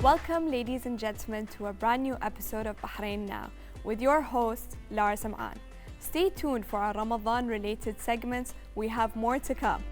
Welcome, ladies and gentlemen, to a brand new episode of Bahrain Now with your host, Lara Sam'an. Stay tuned for our Ramadan-related segments. We have more to come.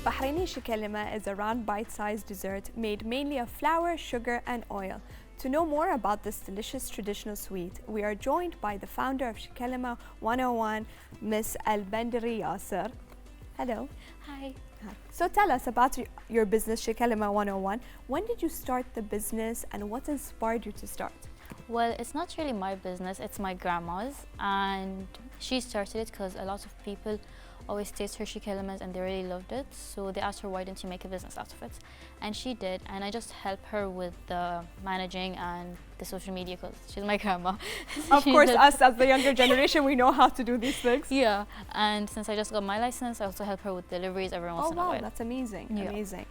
Bahraini shikalima is a round bite-sized dessert made mainly of flour, sugar and oil. To know more about this delicious traditional sweet, we are joined by the founder of Shikalima 101, Miss Al-Bandari Yasser. Hello. Hi. Hi. So tell us about your business, Shikalima 101. When did you start the business and what inspired you to start? Well, it's not really my business, it's my grandma's, and she started it because a lot of people always taste her shikelimas and they really loved it. So they asked her, why didn't you make a business out of it? And she did, and I just help her with the managing and the social media because she's my grandma. Of course, us as the younger generation, we know how to do these things. Yeah, and since I just got my license, I also help her with deliveries every once in a while. Oh wow, that's amazing, yeah. Amazing.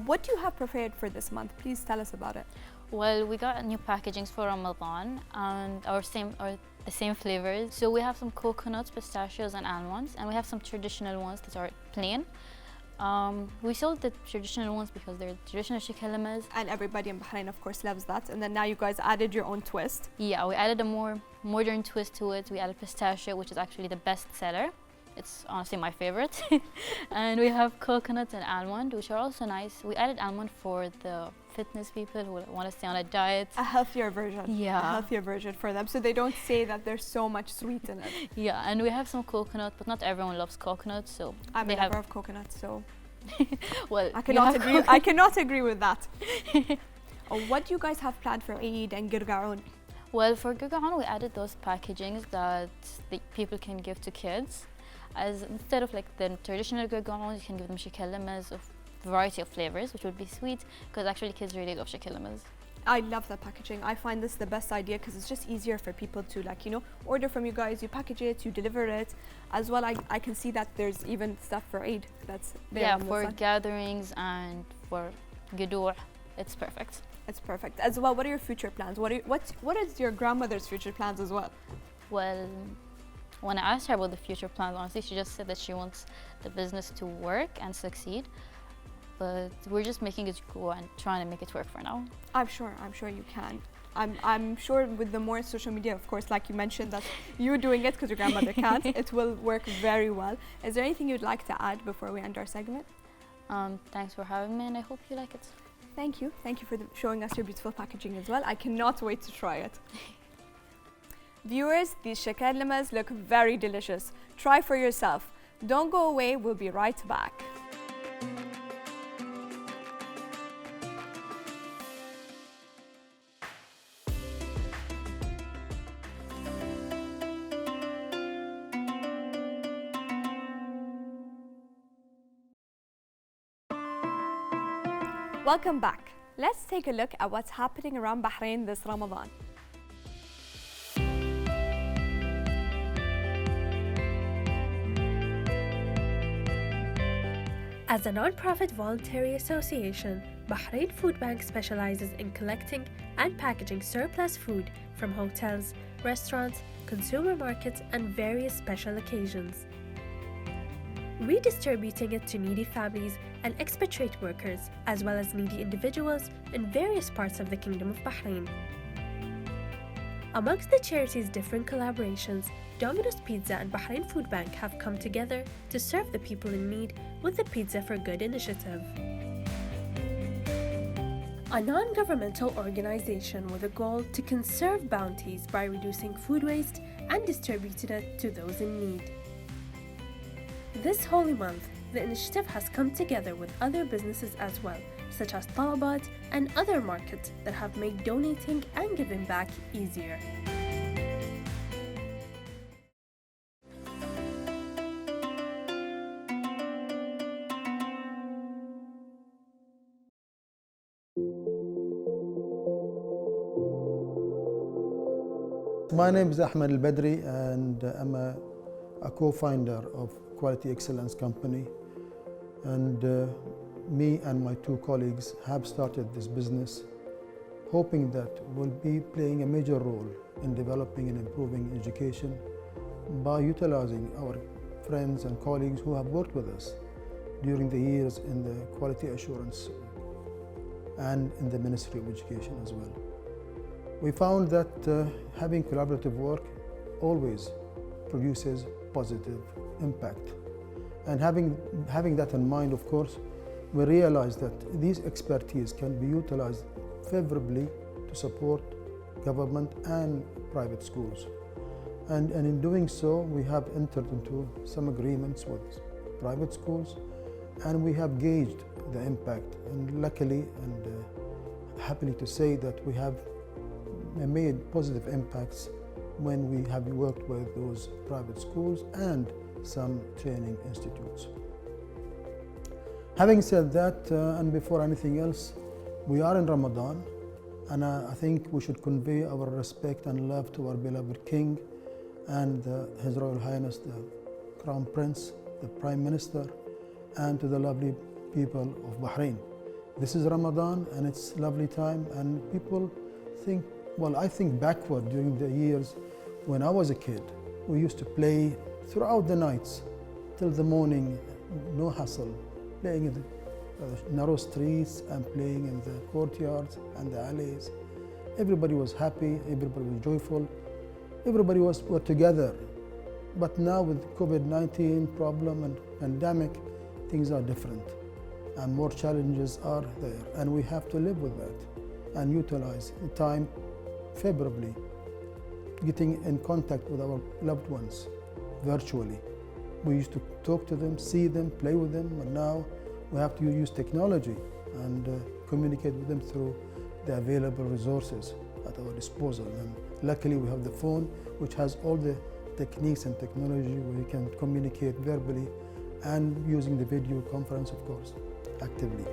What do you have prepared for this month? Please tell us about it. Well, we got new packagings for Ramadan and the same flavors. So we have some coconuts, pistachios and almonds, and we have some traditional ones that are plain. We sold the traditional ones because they're traditional shikelimas. And everybody in Bahrain, of course, loves that. And then now you guys added your own twist. Yeah, we added a more modern twist to it. We added pistachio, which is actually the best seller. It's honestly my favorite. And we have coconut and almond, which are also nice. We added almond for the fitness people who want to stay on a diet. A healthier version. Yeah. A healthier version for them, so they don't say that there's so much sweet in it. Yeah, and we have some coconut, but not everyone loves coconut, so I'm a lover of coconut, so well, I cannot agree with that. What do you guys have planned for Eid and Girgaon? Well, for Girgaon, we added those packagings that the people can give to kids. As instead of like the traditional Girgaon, you can give them shikelimas of variety of flavors, which would be sweet, because actually kids really love shikelimas. I love that packaging. I find this the best idea because it's just easier for people to, like, you know, order from you guys, you package it, you deliver it. As well, I can see that there's even stuff for Eid that's there. Yeah, for gatherings and for Gidou, it's perfect. It's perfect. As well, what are your future plans? What is your grandmother's future plans as well? Well, when I asked her about the future plans, honestly, she just said that she wants the business to work and succeed. But we're just making it grow and trying to make it work for now. I'm sure you can. I'm sure with the more social media, of course, like you mentioned, that you doing it because your grandmother can't, it will work very well. Is there anything you'd like to add before we end our segment? Thanks for having me and I hope you like it. Thank you. Thank you for showing us your beautiful packaging as well. I cannot wait to try it. Viewers, these shakalimas look very delicious. Try for yourself. Don't go away, we'll be right back. Welcome back. Let's take a look at what's happening around Bahrain this Ramadan. As a non-profit voluntary association, Bahrain Food Bank specializes in collecting and packaging surplus food from hotels, restaurants, consumer markets, and various special occasions, redistributing it to needy families and expatriate workers, as well as needy individuals in various parts of the Kingdom of Bahrain. Amongst the charity's different collaborations, Domino's Pizza and Bahrain Food Bank have come together to serve the people in need with the Pizza for Good initiative, a non-governmental organization with a goal to conserve bounties by reducing food waste and distributing it to those in need. This holy month, the initiative has come together with other businesses as well, such as Talabat and other markets that have made donating and giving back easier. My name is Ahmed Al-Badri and I'm a co-founder of Quality Excellence Company. And me and my two colleagues have started this business, hoping that we'll be playing a major role in developing and improving education by utilizing our friends and colleagues who have worked with us during the years in the quality assurance and in the Ministry of Education as well. We found that having collaborative work always produces positive impact. And having that in mind, of course, we realized that these expertise can be utilized favorably to support government and private schools. And in doing so, we have entered into some agreements with private schools, and we have gauged the impact. And luckily and happily to say that we have made positive impacts when we have worked with those private schools and some training institutes. Having said that, and before anything else, we are in Ramadan, and I think we should convey our respect and love to our beloved King and His Royal Highness the Crown Prince, the Prime Minister, and to the lovely people of Bahrain. This is Ramadan and it's a lovely time, and people think, well, I think backward during the years when I was a kid. We used to play throughout the nights till the morning, no hassle, playing in the narrow streets and playing in the courtyards and the alleys. Everybody was happy, everybody was joyful, everybody were together. But now with COVID-19 problem and pandemic, things are different and more challenges are there, and we have to live with that and utilize the time favorably, getting in contact with our loved ones virtually. We used to talk to them, see them, play with them, but now we have to use technology and communicate with them through the available resources at our disposal. And luckily we have the phone, which has all the techniques and technology where you can communicate verbally and using the video conference, of course, actively.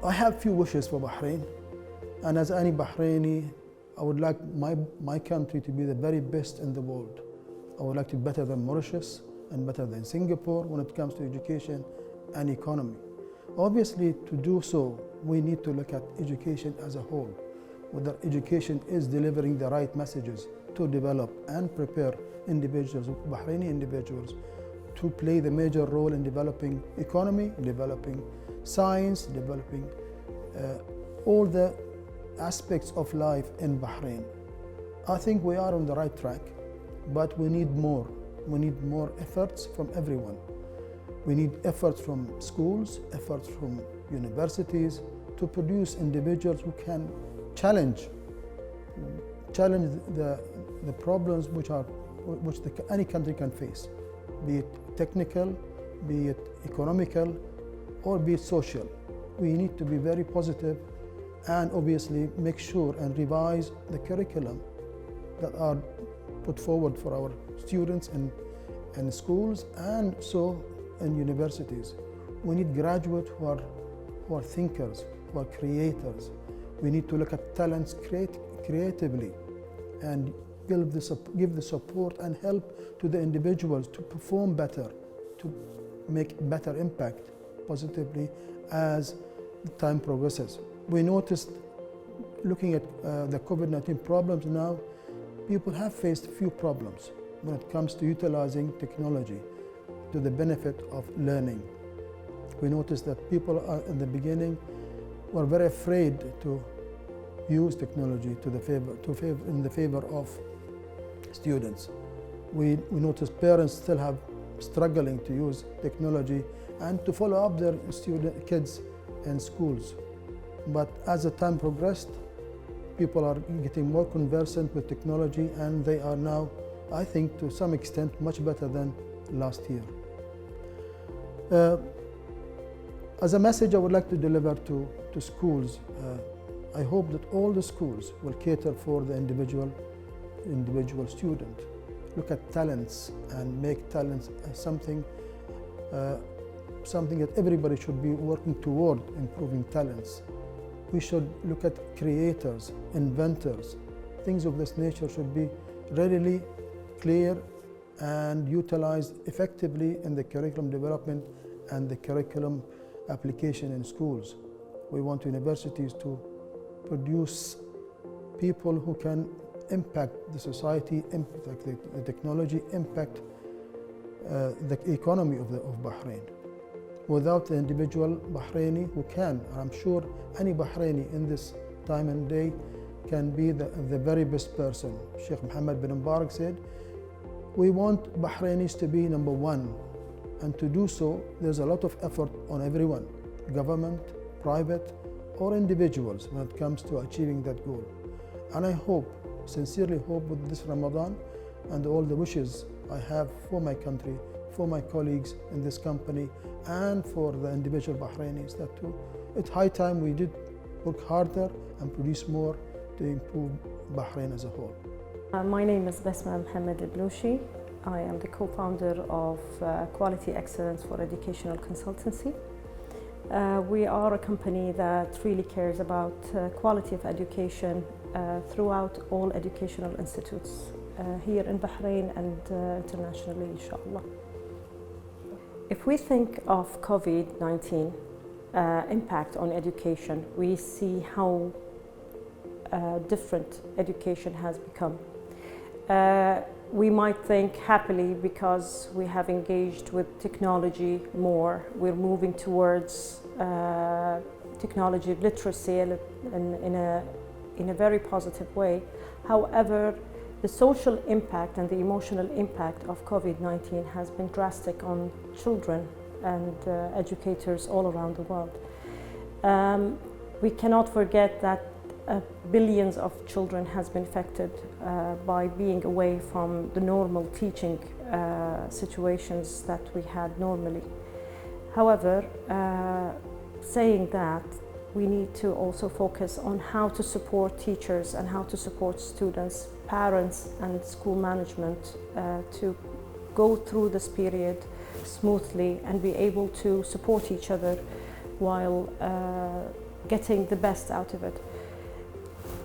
I have few wishes for Bahrain, and as any Bahraini, I would like my country to be the very best in the world. I would like to be better than Mauritius and better than Singapore when it comes to education and economy. Obviously, to do so, we need to look at education as a whole, whether education is delivering the right messages to develop and prepare individuals, Bahraini individuals, to play the major role in developing economy, developing science, developing all the aspects of life in Bahrain. I think we are on the right track, but we need more. We need more efforts from everyone. We need efforts from schools, efforts from universities to produce individuals who can challenge the problems which any country can face, be it technical, be it economical, or be it social. We need to be very positive and obviously make sure and revise the curriculum that are put forward for our students in schools and so in universities. We need graduates who are thinkers, who are creators. We need to look at talents creatively and give the support and help to the individuals to perform better, to make better impact positively as time progresses. We noticed, looking at the COVID-19 problems now, people have faced few problems when it comes to utilizing technology to the benefit of learning. We noticed that people in the beginning were very afraid to use technology in the favor of students. We noticed parents still have struggling to use technology and to follow up their kids in schools. But as the time progressed, people are getting more conversant with technology, and they are now, I think, to some extent, much better than last year. As a message I would like to deliver to schools, I hope that all the schools will cater for the individual student. Look at talents and make talents something that everybody should be working toward, improving talents. We should look at creators, inventors. Things of this nature should be readily clear and utilized effectively in the curriculum development and the curriculum application in schools. We want universities to produce people who can impact the society, impact the technology, impact the economy of Bahrain. Without the individual Bahraini who can, I'm sure any Bahraini in this time and day can be the very best person. Sheikh Mohammed bin Mubarak said, we want Bahrainis to be number one, and to do so, there's a lot of effort on everyone, government, private, or individuals when it comes to achieving that goal. And I hope, sincerely hope with this Ramadan and all the wishes I have for my country, for my colleagues in this company, and for the individual Bahrainis, that too, it's high time we did work harder and produce more to improve Bahrain as a whole. My name is Basma Mohammed Ibloushi. I am the co-founder of Quality Excellence for Educational Consultancy. We are a company that really cares about quality of education throughout all educational institutes here in Bahrain and internationally, inshallah. If we think of COVID-19 impact on education, we see how different education has become. We might think happily because we have engaged with technology more. We're moving towards technology literacy in a very positive way. However, the social impact and the emotional impact of COVID-19 has been drastic on children and educators all around the world. We cannot forget that billions of children has been affected by being away from the normal teaching situations that we had normally. However, saying that, we need to also focus on how to support teachers and how to support students, parents and school management to go through this period smoothly and be able to support each other while getting the best out of it.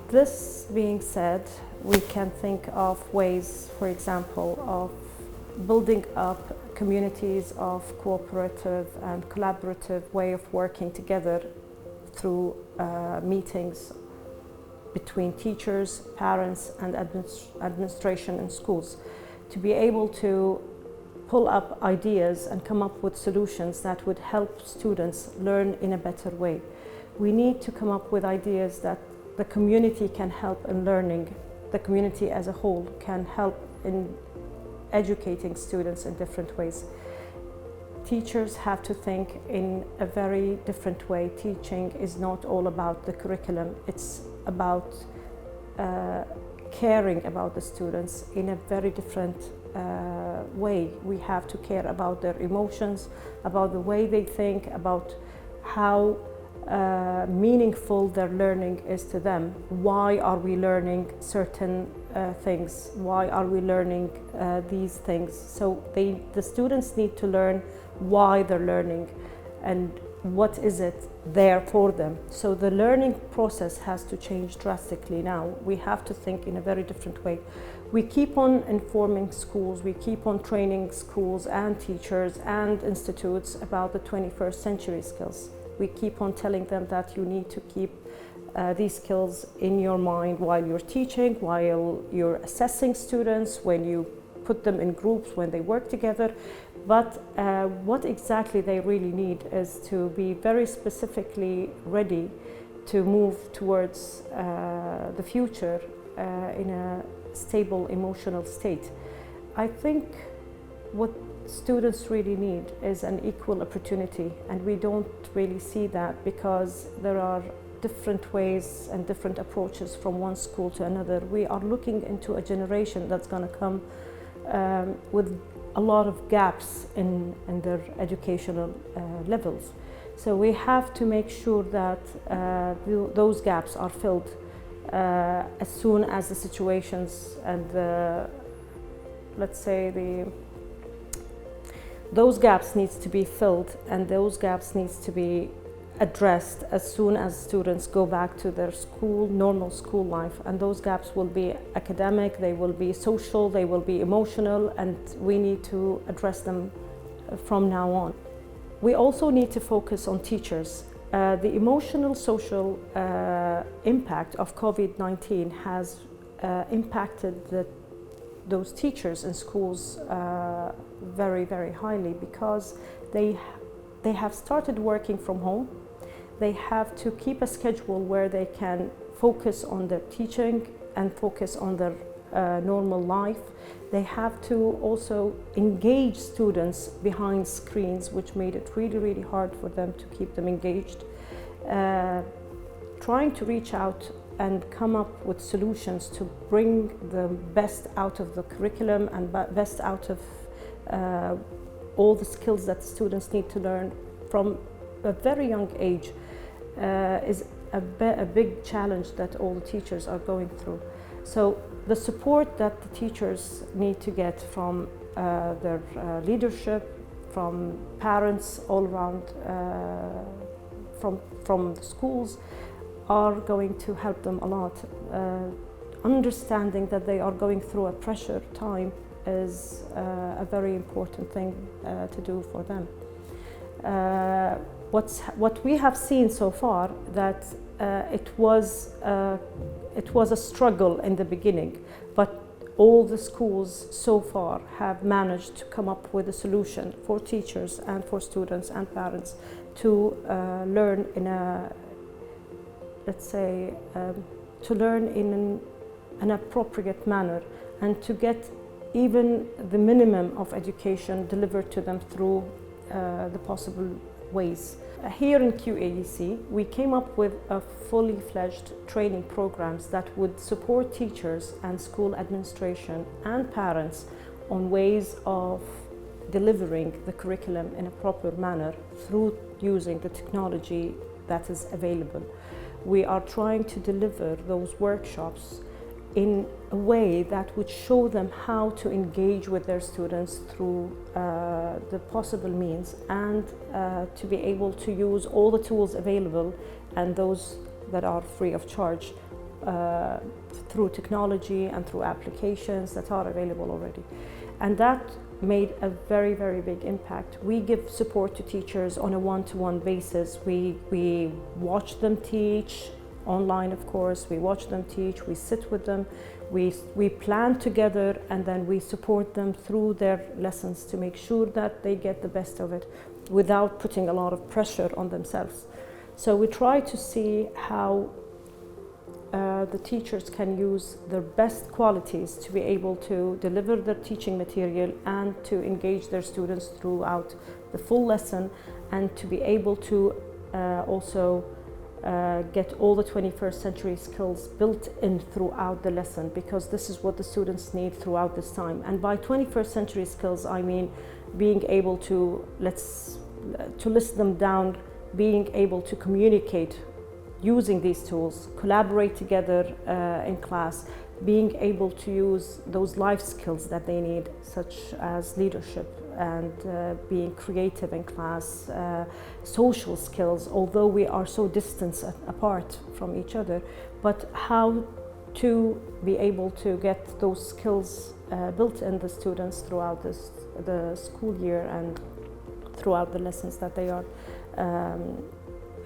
This being said, we can think of ways, for example, of building up communities of cooperative and collaborative way of working together through meetings between teachers, parents and administration and schools, to be able to pull up ideas and come up with solutions that would help students learn in a better way. We need to come up with ideas that the community can help in learning, the community as a whole can help in educating students in different ways. Teachers have to think in a very different way. Teaching is not all about the curriculum, it's about caring about the students in a very different way. We have to care about their emotions, about the way they think, about how meaningful their learning is to them. Why are we learning certain things? Why are we learning these things? So the students need to learn why they're learning and what is it there for them. So the learning process has to change drastically now. We have to think in a very different way. We keep on informing schools, we keep on training schools and teachers and institutes about the 21st century skills. We keep on telling them that you need to keep these skills in your mind while you're teaching, while you're assessing students, when you put them in groups, when they work together. But what exactly they really need is to be very specifically ready to move towards the future in a stable emotional state. I think what students really need is an equal opportunity, and we don't really see that because there are different ways and different approaches from one school to another. We are looking into a generation that's going to come with a lot of gaps in their educational levels. So we have to make sure that those gaps are filled as soon as the situations and let's say those gaps needs to be filled, and those gaps needs to be addressed as soon as students go back to their school, normal school life. And those gaps will be academic, they will be social, they will be emotional, and we need to address them from now on. We also need to focus on teachers. The emotional social impact of COVID-19 has impacted those teachers in schools very, very highly, because they have started working from home. They have to keep a schedule where they can focus on their teaching and focus on their normal life. They have to also engage students behind screens, which made it really, really hard for them to keep them engaged. Trying to reach out and come up with solutions to bring the best out of the curriculum and best out of all the skills that students need to learn from a very young age is a big challenge that all the teachers are going through. So the support that the teachers need to get from their leadership, from parents all around, from the schools, are going to help them a lot. Understanding that they are going through a pressure time is a very important thing to do for them. What we have seen so far, that it was a struggle in the beginning, but all the schools so far have managed to come up with a solution for teachers and for students and parents to learn in a, let's say, to learn in an appropriate manner, and to get even the minimum of education delivered to them through the possible ways. Here in QAEC, we came up with a fully fledged training programs that would support teachers and school administration and parents on ways of delivering the curriculum in a proper manner through using the technology that is available. We are trying to deliver those workshops in a way that would show them how to engage with their students through the possible means, and to be able to use all the tools available and those that are free of charge through technology and through applications that are available already. And that made a very, very big impact. We give support to teachers on a one-to-one basis. We watch them teach online, of course. We watch them teach, we sit with them, we plan together, and then we support them through their lessons to make sure that they get the best of it without putting a lot of pressure on themselves. So we try to see how the teachers can use their best qualities to be able to deliver their teaching material and to engage their students throughout the full lesson, and to be able to also get all the 21st century skills built in throughout the lesson, because this is what the students need throughout this time. And by 21st century skills, I mean being able to list them down, being able to communicate using these tools, collaborate together in class, being able to use those life skills that they need, such as leadership and being creative in class, social skills, although we are so distant apart from each other, but how to be able to get those skills built in the students throughout the school year and throughout the lessons that they are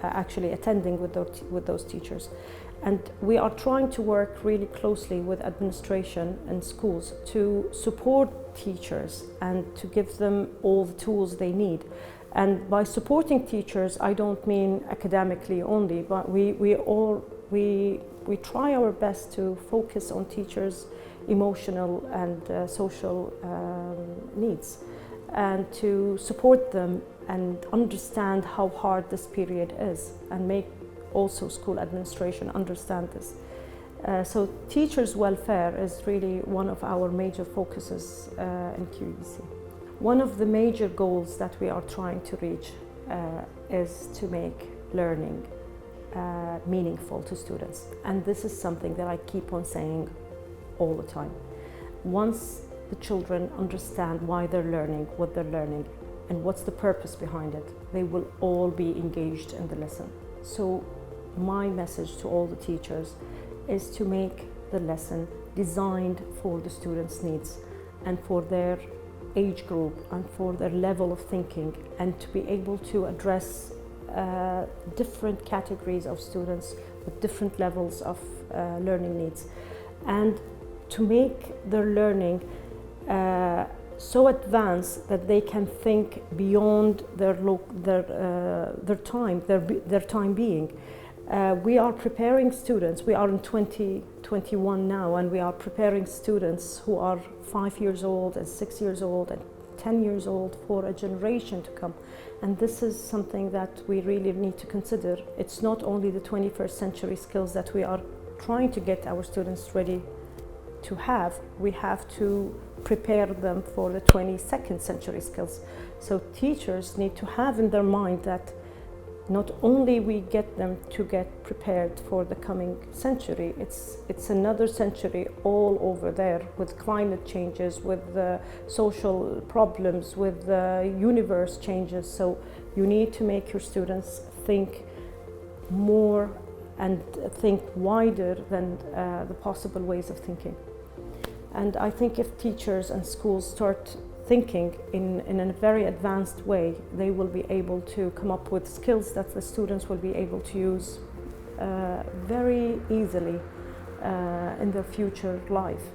actually attending with those teachers. And we are trying to work really closely with administration and schools to support teachers and to give them all the tools they need. And by supporting teachers, I don't mean academically only, but we try our best to focus on teachers' emotional and social needs, and to support them and understand how hard this period is, and make also school administration understand this. So teachers' welfare is really one of our major focuses in QEC. One of the major goals that we are trying to reach is to make learning meaningful to students. And this is something that I keep on saying all the time. Once the children understand why they're learning, what they're learning, and what's the purpose behind it, they will all be engaged in the lesson. So my message to all the teachers is to make the lesson designed for the students' needs and for their age group and for their level of thinking, and to be able to address different categories of students with different levels of learning needs, and to make their learning so advanced that they can think beyond their time being. We are preparing students, we are in 2021 now, and we are preparing students who are 5 years old and 6 years old and 10 years old for a generation to come. And this is something that we really need to consider. It's not only the 21st century skills that we are trying to get our students ready to have, we have to prepare them for the 22nd century skills. So teachers need to have in their mind that not only we get them to get prepared for the coming century, it's another century all over there with climate changes, with social problems, with universe changes. So you need to make your students think more and think wider than the possible ways of thinking. And I think if teachers and schools start thinking in a very advanced way, they will be able to come up with skills that the students will be able to use very easily in their future life,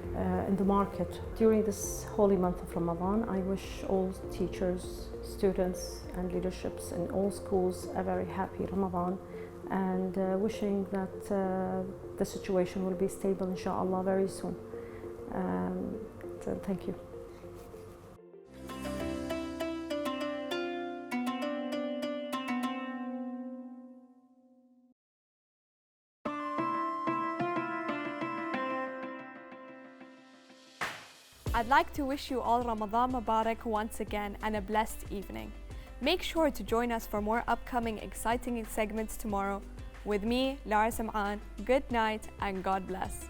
in the market. During this holy month of Ramadan, I wish all teachers, students and leaderships in all schools a very happy Ramadan, and wishing that the situation will be stable inshallah very soon. So thank you. I'd like to wish you all Ramadan Mubarak once again and a blessed evening. Make sure to join us for more upcoming exciting segments tomorrow. With me, Lara Sam'an, good night and God bless.